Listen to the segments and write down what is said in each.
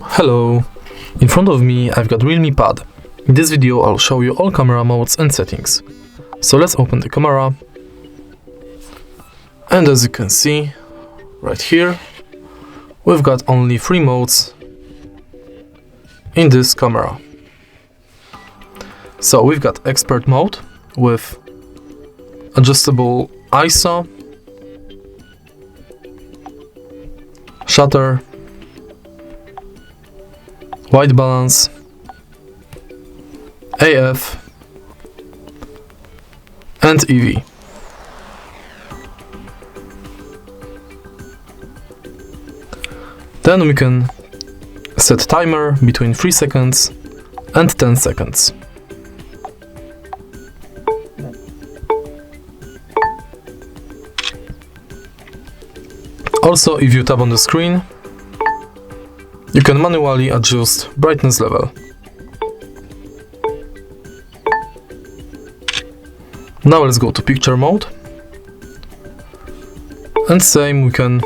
Hello! In front of me I've got Realme Pad. In this video I'll show you all camera modes and settings. So let's open the camera. And as you can see, right here, we've got only 3 modes in this camera. So we've got expert mode with adjustable ISO, shutter, white balance, AF and EV. Then we can set timer between 3 seconds and 10 seconds. Also, if you tap on the screen, you can manually adjust brightness level. Now let's go to picture mode. And same, we can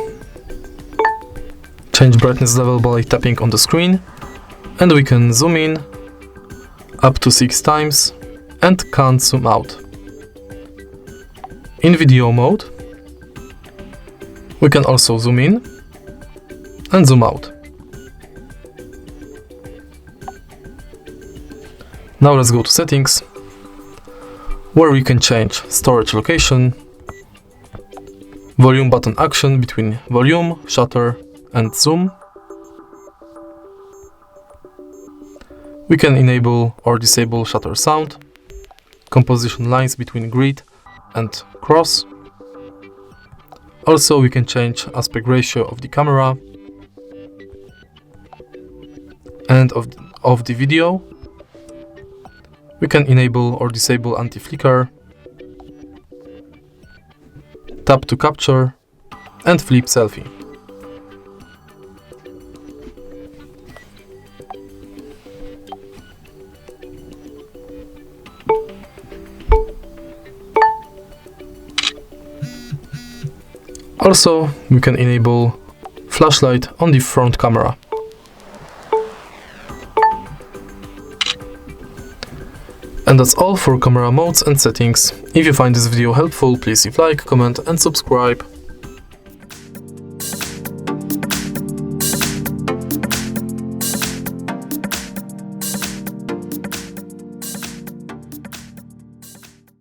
change brightness level by tapping on the screen, and we can zoom in up to 6 times and can't zoom out. In video mode, we can also zoom in and zoom out. Now let's go to settings, where we can change storage location, volume button action between volume, shutter and zoom. We can enable or disable shutter sound, composition lines between grid and cross. Also we can change aspect ratio of the camera and of the video. We can enable or disable anti-flicker, tap to capture and flip selfie. Also, we can enable flashlight on the front camera. And that's all for camera modes and settings. If you find this video helpful, please leave like, comment and subscribe.